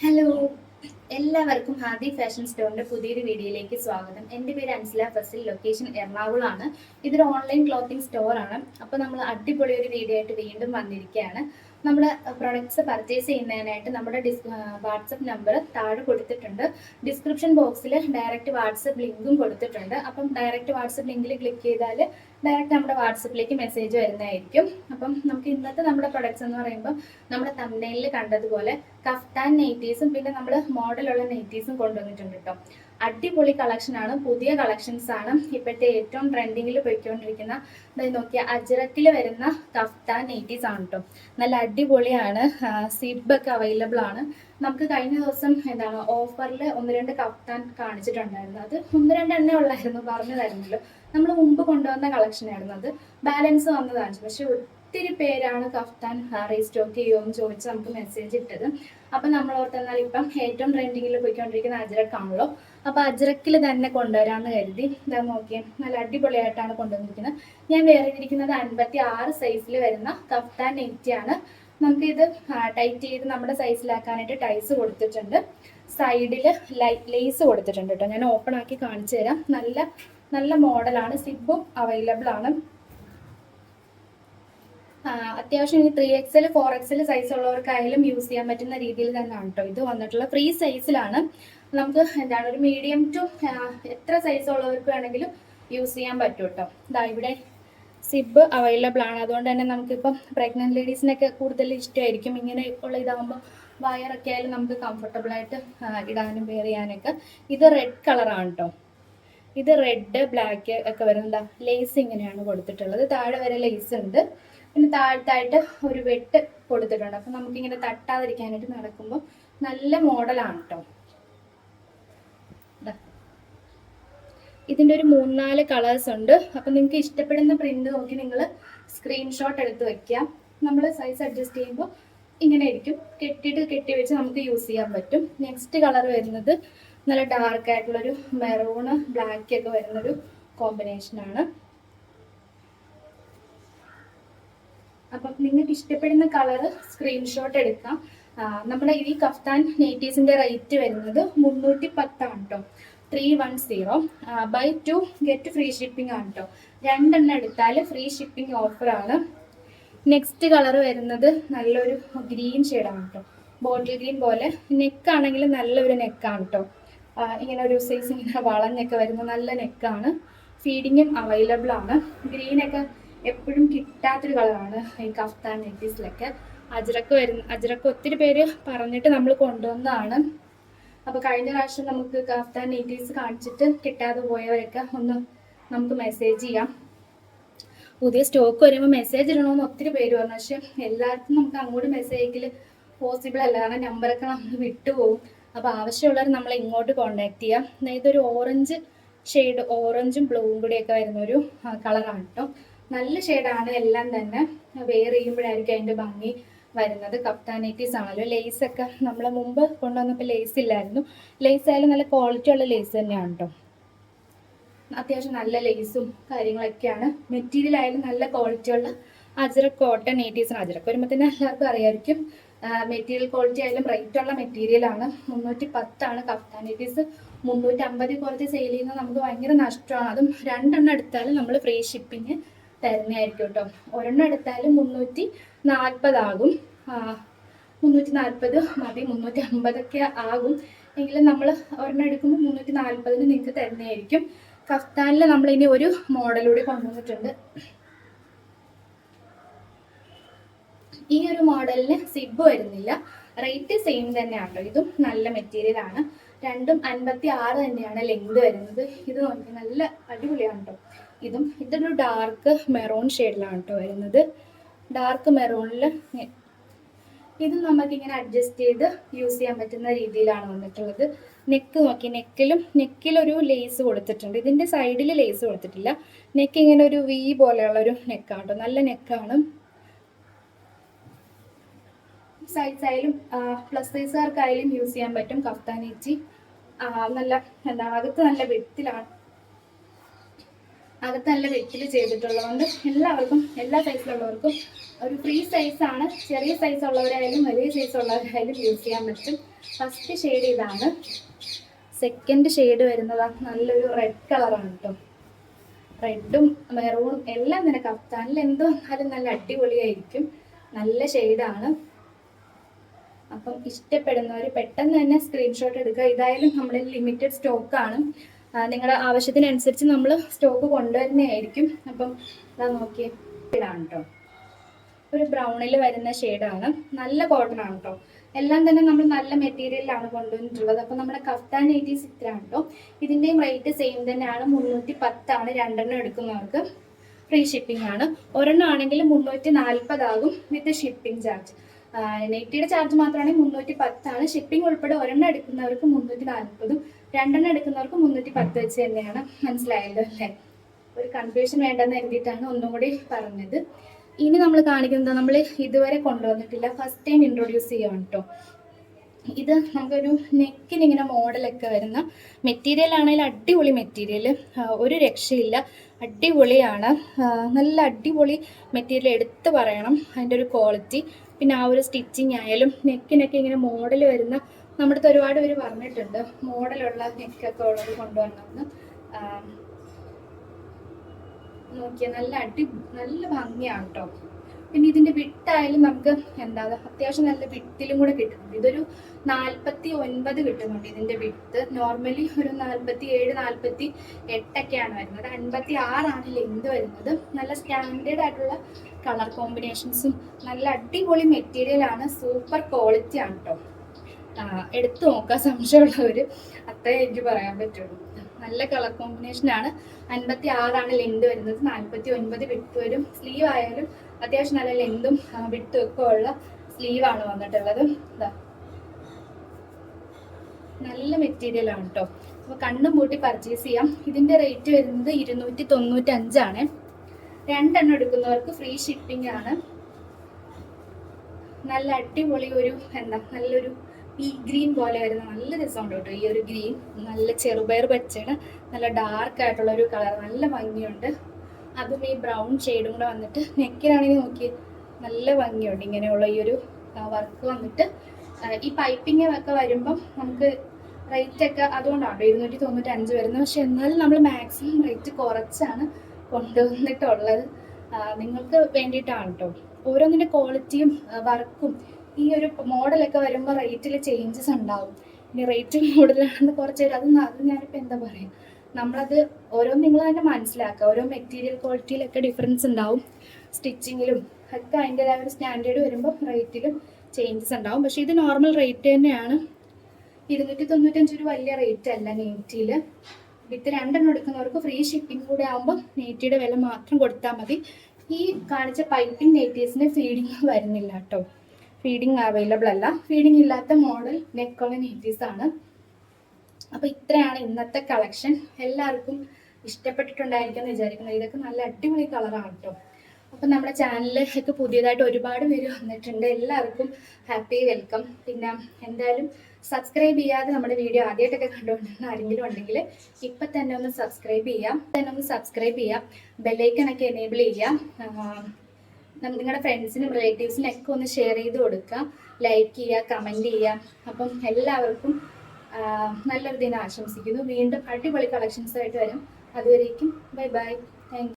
Hello, എല്ലാവർക്കും Hadi fashion സ്റ്റോറിന്റെ പുതിയൊരു വീഡിയോയിലേക്ക് സ്വാഗതം. എൻ്റെ പേര് അൻസില ഫസിൽ, ലൊക്കേഷൻ എറണാകുളമാണ്. ഇതൊരു ഓൺലൈൻ ക്ലോത്തിങ് സ്റ്റോർ ആണ്. അപ്പോൾ നമ്മൾ അടിപൊളി ഒരു വീഡിയോ ആയിട്ട് വീണ്ടും വന്നിരിക്കുകയാണ്. നമ്മൾ പ്രൊഡക്ട്സ് പർച്ചേസ് ചെയ്യുന്നതിനായിട്ട് നമ്മുടെ വാട്സപ്പ് നമ്പർ താഴെ കൊടുത്തിട്ടുണ്ട്. ഡിസ്ക്രിപ്ഷൻ ബോക്സിൽ ഡയറക്റ്റ് വാട്സപ്പ് ലിങ്കും കൊടുത്തിട്ടുണ്ട്. അപ്പം ഡയറക്റ്റ് വാട്സപ്പ് ലിങ്കിൽ ക്ലിക്ക് ചെയ്താൽ ഡയറക്റ്റ് നമ്മുടെ വാട്സപ്പിലേക്ക് മെസ്സേജ് വരുന്നതായിരിക്കും. അപ്പം നമുക്ക് ഇന്നത്തെ നമ്മുടെ പ്രൊഡക്ട്സ് എന്ന് പറയുമ്പോൾ നമ്മുടെ തംബ്നെയിലിൽ കണ്ടതുപോലെ കഫ്താൻ നൈറ്റീസും പിന്നെ നമ്മൾ മോഡലുള്ള നൈറ്റീസും കൊണ്ടുവന്നിട്ടുണ്ട് കേട്ടോ. അടിപൊളി കളക്ഷൻ ആണ്, പുതിയ കളക്ഷൻസ് ആണ്. ഇപ്പോഴത്തെ ഏറ്റവും ട്രെൻഡിങ്ങിൽ പോയിക്കൊണ്ടിരിക്കുന്ന നോക്കിയ അജ്രക്കിൽ വരുന്ന കഫ്താൻ നൈറ്റീസ് ആണ് കേട്ടോ. നല്ല അടിപൊളിയാണ്. സിബൊക്കെ അവൈലബിൾ ആണ്. നമുക്ക് കഴിഞ്ഞ ദിവസം ഓഫറിൽ ഒന്ന് രണ്ട് കഫ്താൻ കാണിച്ചിട്ടുണ്ടായിരുന്നു. അത് ഒന്ന് രണ്ടെണ്ണേ ഉള്ളായിരുന്നു, പറഞ്ഞതായിരുന്നല്ലോ. നമ്മൾ മുമ്പ് കൊണ്ടുവന്ന കളക്ഷൻ ആയിരുന്നു. അത് ബാലൻസ് വന്നതാണ്. പക്ഷെ ഒത്തിരി പേരാണ് കഫ്താൻ റീസ്റ്റോക്ക് ചെയ്യുമെന്ന് ചോദിച്ച് നമുക്ക് മെസ്സേജ് ഇട്ടത്. അപ്പം നമ്മൾ ഓർത്തെന്നാൽ ഇപ്പം ഏറ്റവും ട്രെൻഡിങ്ങിൽ പോയിക്കൊണ്ടിരിക്കുന്ന അജ്രക്കാണല്ലോ. അപ്പം അജ്രക്കിൽ തന്നെ കൊണ്ടുവരാമെന്ന് കരുതി. ഇതാ നോക്കിയേ, നല്ല അടിപൊളിയായിട്ടാണ് കൊണ്ടുവന്നിരിക്കുന്നത്. ഞാൻ വേറെ ഇരിക്കുന്നത് 56 സൈസിൽ വരുന്ന കഫ്താൻ നെറ്റിയാണ്. നമുക്കിത് ടൈറ്റ് ചെയ്ത് നമ്മുടെ സൈസിലാക്കാനായിട്ട് ടൈസ് കൊടുത്തിട്ടുണ്ട്. സൈഡിൽ ലേസ് കൊടുത്തിട്ടുണ്ട് കേട്ടോ. ഞാൻ ഓപ്പൺ ആക്കി കാണിച്ചു തരാം. നല്ല നല്ല മോഡലാണ്. സിബും അവൈലബിൾ ആണ്. അത്യാവശ്യം ഇനി 3XL 4XL സൈസ് ഉള്ളവർക്കായാലും യൂസ് ചെയ്യാൻ പറ്റുന്ന രീതിയിൽ തന്നെയാണ് കേട്ടോ ഇത് വന്നിട്ടുള്ള. ഫ്രീ സൈസിലാണ്. നമുക്ക് ഒരു മീഡിയം ടു എത്ര സൈസ് ഉള്ളവർക്ക് വേണമെങ്കിലും യൂസ് ചെയ്യാൻ പറ്റും കേട്ടോ. ഇതാ ഇവിടെ സിബ് അവൈലബിൾ ആണ്. അതുകൊണ്ട് തന്നെ നമുക്കിപ്പം പ്രഗ്നന്റ് ലേഡീസിനൊക്കെ കൂടുതൽ ഇഷ്ടമായിരിക്കും ഇങ്ങനെ ഉള്ള. ഇതാകുമ്പോൾ വയറൊക്കെ ആയാലും നമുക്ക് കംഫർട്ടബിൾ ആയിട്ട് ഇടാനും വെയർ ചെയ്യാനൊക്കെ. ഇത് റെഡ് കളറാണ് കേട്ടോ. ഇത് റെഡ് ബ്ലാക്ക് ഒക്കെ വരുന്ന ലേസ് ഇങ്ങനെയാണ് കൊടുത്തിട്ടുള്ളത്. താഴെ വരെ ലേസ് ഉണ്ട്. പിന്നെ താഴത്തായിട്ട് ഒരു വെട്ട് കൊടുത്തിട്ടുണ്ട്. അപ്പം നമുക്കിങ്ങനെ തട്ടാതിരിക്കാനായിട്ട് നടക്കുമ്പോൾ നല്ല മോഡലാണ് കേട്ടോ. ഇതിൻ്റെ ഒരു 3-4 കളേഴ്സ് ഉണ്ട്. അപ്പം നിങ്ങൾക്ക് ഇഷ്ടപ്പെടുന്ന പ്രിന്റ് നോക്കി നിങ്ങൾ സ്ക്രീൻഷോട്ട് എടുത്ത് വെക്കാം. നമ്മൾ സൈസ് അഡ്ജസ്റ്റ് ചെയ്യുമ്പോൾ ഇങ്ങനെ ആയിരിക്കും. കെട്ടി വെച്ച് നമുക്ക് യൂസ് ചെയ്യാൻ പറ്റും. നെക്സ്റ്റ് കളർ വരുന്നത് നല്ല ഡാർക്ക് ആയിട്ടുള്ളൊരു മെറൂണ് ബ്ലാക്ക് ഒക്കെ വരുന്നൊരു കോമ്പിനേഷനാണ്. അപ്പം നിങ്ങൾക്ക് ഇഷ്ടപ്പെടുന്ന കളറ് സ്ക്രീൻഷോട്ട് എടുക്കാം. നമ്മുടെ ഈ കഫ്താൻ നൈറ്റീസിന്റെ റേറ്റ് വരുന്നത് 310 ആണ് കേട്ടോ. 310. ബൈ 2 ഗെറ്റ് ഫ്രീ ഷിപ്പിംഗ് ആണ് കേട്ടോ. 2 എണ്ണം എടുത്താൽ ഫ്രീ ഷിപ്പിംഗ് ഓഫറാണ്. നെക്സ്റ്റ് കളർ വരുന്നത് നല്ലൊരു ഗ്രീൻ ഷെയ്ഡാണ് കേട്ടോ. ബോട്ടിൽ ഗ്രീൻ പോലെ. നെക്കാണെങ്കിൽ നല്ലൊരു നെക്കാണ് കേട്ടോ. ഇങ്ങനെ ഒരു സൈസ് ഇങ്ങനെ വളഞ്ഞൊക്കെ വരുന്ന നല്ല നെക്കാണ്. ഫീഡിങ്ങും അവൈലബിൾ ആണ്. ഗ്രീനൊക്കെ എപ്പോഴും കിട്ടാത്തൊരു കളറാണ് ഈ കഫ്താൻ നൈറ്റീസിലൊക്കെ. അജ്രക്ക് ഒത്തിരി പേര് പറഞ്ഞിട്ട് നമ്മൾ കൊണ്ടുവന്നതാണ്. അപ്പോൾ കഴിഞ്ഞ പ്രാവശ്യം നമുക്ക് കഫ്താൻ നൈറ്റീസ് കാണിച്ചിട്ട് കിട്ടാതെ പോയവരൊക്കെ ഒന്ന് നമുക്ക് മെസ്സേജ് ചെയ്യാം. പുതിയ സ്റ്റോക്ക് വരുമ്പോൾ മെസ്സേജ് ഇടണമെന്ന് ഒത്തിരി പേര് പറഞ്ഞു. പക്ഷെ എല്ലാവർക്കും നമുക്ക് അങ്ങോട്ട് മെസ്സേജ് അയക്കൽ പോസിബിൾ അല്ല. കാരണം നമ്പറൊക്കെ നമ്മൾ വിട്ടുപോകും. അപ്പോൾ ആവശ്യമുള്ളവർ നമ്മളെ ഇങ്ങോട്ട് കോണ്ടാക്ട് ചെയ്യാം. ഇതൊരു ഓറഞ്ച് ഷെയ്ഡ്, ഓറഞ്ചും ബ്ലൂവും കൂടിയൊക്കെ വരുന്നൊരു കളറാണ് കേട്ടോ. നല്ല ഷെയ്ഡാണ് എല്ലാം തന്നെ. വെയർ ചെയ്യുമ്പോഴായിരിക്കും അതിൻ്റെ ഭംഗി വരുന്നത്. കഫ്താൻ നൈറ്റീസ് ആണല്ലോ. ലേസൊക്കെ നമ്മൾ മുമ്പ് കൊണ്ടുവന്നപ്പോൾ ലേസ് ഇല്ലായിരുന്നു. ലേസ് ആയാലും നല്ല ക്വാളിറ്റി ഉള്ള ലേസ് തന്നെയാണ് കേട്ടോ. അത്യാവശ്യം നല്ല ലേസും കാര്യങ്ങളൊക്കെയാണ്. മെറ്റീരിയൽ ആയാലും നല്ല ക്വാളിറ്റി ഉള്ള അജ്രക് കോട്ടൺ നൈറ്റീസാണ്. അജ്രക് വരുമ്പോൾ തന്നെ എല്ലാവർക്കും അറിയാമായിരിക്കും. മെറ്റീരിയൽ ക്വാളിറ്റി ആയാലും റേറ്റ് ഉള്ള മെറ്റീരിയലാണ്. 310 ആണ് കഫ്താൻ നൈറ്റീസ്. 350 കുറച്ച് സെയിൽ ചെയ്യുന്നത് നമുക്ക് ഭയങ്കര നഷ്ടമാണ്. അതും 2 എണ്ണം എടുത്താലും നമ്മൾ ഫ്രീ ഷിപ്പിങ് തരുന്നതായിരിക്കും കേട്ടോ. ഒരെണ്ണം എടുത്താലും 340 ആകും. 340 മതി, 350 ഒക്കെ ആകും. എങ്കിലും നമ്മൾ ഒരെണ്ണം എടുക്കുമ്പോൾ 340 നിങ്ങൾക്ക് തരുന്നതായിരിക്കും. കഫ്താനിൽ നമ്മൾ ഇനി ഒരു മോഡലൂടെ കൊണ്ടുവന്നിട്ടുണ്ട്. ഈ ഒരു മോഡലിന് സിബ് വരുന്നില്ല. റേറ്റ് സെയിം തന്നെയാണല്ലോ. ഇതും നല്ല മെറ്റീരിയൽ ആണ്. രണ്ടും 56 തന്നെയാണ് ലെങ്ത് വരുന്നത്. ഇത് നോക്കി നല്ല അടിപൊളിയാണ് കേട്ടോ. ഇതൊരു ഡാർക്ക് മെറൂൺ ഷെയ്ഡിലാണ് കേട്ടോ വരുന്നത്. ഡാർക്ക് മെറൂണിൽ ഇത് നമുക്കിങ്ങനെ അഡ്ജസ്റ്റ് ചെയ്ത് യൂസ് ചെയ്യാൻ പറ്റുന്ന രീതിയിലാണ് വന്നിട്ടുള്ളത്. നെക്ക് നോക്കി, നെക്കിലൊരു ലേസ് കൊടുത്തിട്ടുണ്ട്. ഇതിൻ്റെ സൈഡിൽ ലേസ് കൊടുത്തിട്ടില്ല. നെക്ക് ഇങ്ങനെ ഒരു വി പോലെയുള്ളൊരു നെക്കാണ് കേട്ടോ. നല്ല നെക്കാണ്. സൈസ് ആയാലും പ്ലസ് സൈസുകാർക്കായാലും യൂസ് ചെയ്യാൻ പറ്റും. കഫ്താൻ നൈറ്റി നല്ല അകത്ത് നല്ല വെട്ടിലാണ്. അകത്ത് നല്ല വെറ്റിൽ ചെയ്തിട്ടുള്ളതുകൊണ്ട് എല്ലാവർക്കും, എല്ലാ സൈസിലുള്ളവർക്കും ഒരു ഫ്രീ സൈസാണ്. ചെറിയ സൈസ് ഉള്ളവരായാലും വലിയ സൈസ് ഉള്ളവരായാലും യൂസ് ചെയ്യാൻ പറ്റും. ഫസ്റ്റ് ഷെയ്ഡ് ഇതാണ്. സെക്കൻഡ് ഷെയ്ഡ് വരുന്നത് നല്ലൊരു റെഡ് കളറാണ് കേട്ടോ. റെഡും മെറൂണും എല്ലാം തന്നെ കഫ്താനിൽ എന്ത് വന്നാലും നല്ല അടിപൊളിയായിരിക്കും. നല്ല ഷെയ്ഡാണ്. അപ്പം ഇഷ്ടപ്പെടുന്നവർ പെട്ടെന്ന് തന്നെ സ്ക്രീൻഷോട്ട് എടുക്കുക. ഇതായാലും നമ്മുടെ ലിമിറ്റഡ് സ്റ്റോക്കാണ്. നിങ്ങളുടെ ആവശ്യത്തിനനുസരിച്ച് നമ്മൾ സ്റ്റോക്ക് കൊണ്ടുവരുന്നതായിരിക്കും. അപ്പം ഇതാ നോക്കിയേ, ഷെയ്ഡാണ് കേട്ടോ. ഒരു ബ്രൗണിൽ വരുന്ന ഷെയ്ഡാണ്. നല്ല കോട്ടൺ ആണ് കേട്ടോ. എല്ലാം തന്നെ നമ്മൾ നല്ല മെറ്റീരിയലാണ് കൊണ്ടുവന്നിട്ടുള്ളത്. അപ്പം നമ്മുടെ കഫ്താൻ നൈറ്റീസ് ഇത്രയാണ് കേട്ടോ. ഇതിൻ്റെയും റേറ്റ് സെയിം തന്നെയാണ്. 310 രണ്ടെണ്ണം എടുക്കുന്നവർക്ക്. ഫ്രീ ഷിപ്പിംഗ് ആണ്. ഒരെണ്ണം ആണെങ്കിൽ 340 ആകും വിത്ത് ഷിപ്പിംഗ് ചാർജ്. നെറ്റിയുടെ ചാർജ് മാത്രമാണെങ്കിൽ 310. ഷിപ്പിംഗ് ഉൾപ്പെടെ ഒരെണ്ണം എടുക്കുന്നവർക്ക് 340, രണ്ടെണ്ണം എടുക്കുന്നവർക്ക് 310 വെച്ച് തന്നെയാണ്. മനസ്സിലായല്ലോ അല്ലേ? ഒരു കൺഫ്യൂഷൻ വേണ്ടെന്ന് കരുതിയിട്ടാണ് ഒന്നും കൂടി പറഞ്ഞത്. ഇനി നമ്മൾ കാണിക്കുന്നത് നമ്മൾ ഇതുവരെ കൊണ്ടുവന്നിട്ടില്ല, ഫസ്റ്റ് ടൈം ഇൻട്രൊഡ്യൂസ് ചെയ്യാം കേട്ടോ. ഇത് നമുക്കൊരു നെക്കിന് ഇങ്ങനെ മോഡലൊക്കെ വരുന്ന മെറ്റീരിയൽ ആണെങ്കിൽ അടിപൊളി മെറ്റീരിയൽ, ഒരു രക്ഷയില്ല, അടിപൊളിയാണ്. നല്ല അടിപൊളി മെറ്റീരിയൽ എടുത്ത് പറയണം അതിൻ്റെ ഒരു ക്വാളിറ്റി. പിന്നെ ആ ഒരു സ്റ്റിച്ചിങ് ആയാലും നെക്കിനൊക്കെ ഇങ്ങനെ മോഡൽ വരുന്ന, നമ്മുടെ അടുത്ത് ഒരുപാട് പേര് പറഞ്ഞിട്ടുണ്ട് മോഡലുള്ള നെക്കൊക്കെ ഉള്ളത് കൊണ്ടുവരണമെന്ന്. നോക്കിയാൽ നല്ല ഭംഗിയാണ് കേട്ടോ. പിന്നെ ഇതിൻ്റെ വിട്ടായാലും നമുക്ക് എന്താ അത്യാവശ്യം നല്ല വിട്ടിലും കൂടെ കിട്ടുന്നുണ്ട്. ഇതൊരു 49 കിട്ടുന്നുണ്ട് ഇതിൻ്റെ വിട്ട്. നോർമലി ഒരു 47, 48 വരുന്നത്. 56 ലെങ്ത് വരുന്നത്. നല്ല സ്റ്റാൻഡേർഡ് ആയിട്ടുള്ള കളർ കോമ്പിനേഷൻസും നല്ല അടിപൊളി മെറ്റീരിയലാണ്. സൂപ്പർ ക്വാളിറ്റി ആണ് കേട്ടോ. എടുത്തു നോക്കാൻ സംശയമുള്ളവർ, അത്രേ എനിക്ക് പറയാൻ പറ്റുള്ളൂ. നല്ല കളർ കോമ്പിനേഷനാണ്. 56 ലെങ്ത് വരുന്നത്. 49 വിട്ട് വരും. സ്ലീവ് ആയാലും അത്യാവശ്യം നല്ല ലെങ്തും വിട്ടും ഒക്കെ ഉള്ള സ്ലീവാണ് വന്നിട്ടുള്ളത്. നല്ല മെറ്റീരിയൽ ആണ് കേട്ടോ. അപ്പോൾ കണ്ണും പൂട്ടി പർച്ചേസ് ചെയ്യാം. ഇതിൻ്റെ റേറ്റ് വരുന്നത് 295. രണ്ടെണ്ണം എടുക്കുന്നവർക്ക് ഫ്രീ ഷിപ്പിംഗ് ആണ്. നല്ല അടിപൊളി ഒരു നല്ലൊരു പീ ഗ്രീൻ പോലെ വരുന്ന നല്ല രസമുണ്ട് കേട്ടോ. ഈ ഒരു ഗ്രീൻ നല്ല ചെറുപയർ പച്ചയാണ്, നല്ല ഡാർക്ക് ആയിട്ടുള്ള ഒരു കളർ, നല്ല ഭംഗിയുണ്ട്. അതും ഈ ബ്രൗൺ ഷെയ്ഡും കൂടെ വന്നിട്ട് നെക്കിലാണെങ്കിൽ നോക്കി നല്ല ഭംഗിയുണ്ട്. ഇങ്ങനെയുള്ള ഈ ഒരു വർക്ക് വന്നിട്ട് ഈ പൈപ്പിംഗ് ഒക്കെ വരുമ്പം നമുക്ക് റേറ്റ് ഒക്കെ അതുകൊണ്ടാണ് 295 വരുന്നത്. പക്ഷെ എന്നാലും നമ്മൾ മാക്സിമം റേറ്റ് കുറച്ചാണ് കൊണ്ടുവന്നിട്ടുള്ളത്. നിങ്ങൾക്ക് വേണ്ടിയിട്ടാണ് കേട്ടോ. ഓരോന്നിൻ്റെ ക്വാളിറ്റിയും വർക്കും ഈ ഒരു മോഡലൊക്കെ വരുമ്പോൾ റേറ്റിൽ ചേഞ്ചസ് ഉണ്ടാവും. ഇനി റേറ്റ് കൂടുതലാണെന്ന് കുറച്ച് അത് ഞാനിപ്പോൾ എന്താ പറയുക, നമ്മളത് ഓരോന്നും നിങ്ങൾ തന്നെ മനസ്സിലാക്കുക. ഓരോ മെറ്റീരിയൽ ക്വാളിറ്റിയിലൊക്കെ ഡിഫറൻസ് ഉണ്ടാവും. സ്റ്റിച്ചിങ്ങിലും ഒക്കെ അതിൻ്റെതായ ഒരു സ്റ്റാൻഡേർഡ് വരുമ്പോൾ റേറ്റിലും ചേഞ്ചസ് ഉണ്ടാവും. പക്ഷേ ഇത് നോർമൽ റേറ്റ് തന്നെയാണ്. 295 ഒരു വലിയ റേറ്റ് അല്ല നെറ്റിയിൽ. വിത്ത് രണ്ടെണ്ണം എടുക്കുന്നവർക്ക് ഫ്രീ ഷിപ്പിംഗ് കൂടെ ആകുമ്പോൾ നെറ്റിയുടെ വില മാത്രം കൊടുത്താൽ മതി. ഈ കാണിച്ച പൈപ്പിംഗ് നെറ്റീസിന് ഫീഡിങ് വരുന്നില്ല കേട്ടോ. ഫീഡിങ് അവൈലബിൾ അല്ല. ഫീഡിങ് ഇല്ലാത്ത മോഡൽ നെക്കുള്ള നെറ്റീസാണ്. അപ്പോൾ ഇത്രയാണ് ഇന്നത്തെ കളക്ഷൻ. എല്ലാവർക്കും ഇഷ്ടപ്പെട്ടിട്ടുണ്ടായിരിക്കും എന്ന് വിചാരിക്കുന്നത്. ഇതൊക്കെ നല്ല അടിപൊളി കളറാണ് കേട്ടോ. അപ്പം നമ്മുടെ ചാനലിലേക്ക് പുതിയതായിട്ട് ഒരുപാട് പേര് വന്നിട്ടുണ്ട്. എല്ലാവർക്കും ഹാപ്പി വെൽക്കം. പിന്നെ എന്തായാലും സബ്സ്ക്രൈബ് ചെയ്യാതെ നമ്മുടെ വീഡിയോ ആദ്യമായിട്ടൊക്കെ കണ്ടുകൊണ്ടിരുന്ന ആരെങ്കിലും ഉണ്ടെങ്കിൽ ഇപ്പം തന്നെ ഒന്ന് സബ്സ്ക്രൈബ് ചെയ്യാം. ബെല്ലൈക്കണൊക്കെ എനേബിൾ ചെയ്യാം. നിങ്ങളുടെ ഫ്രണ്ട്സിനും റിലേറ്റീവ്സിനും ഒക്കെ ഒന്ന് ഷെയർ ചെയ്ത് കൊടുക്കുക, ലൈക്ക് ചെയ്യുക, കമൻറ്റ് ചെയ്യുക. അപ്പം എല്ലാവർക്കും നല്ലൊരു ദിനം ആശംസിക്കുന്നു. വീണ്ടും അടിപൊളി കളക്ഷൻസായിട്ട് വരും. അതുവരേക്കും ബൈ ബൈ. Thank you.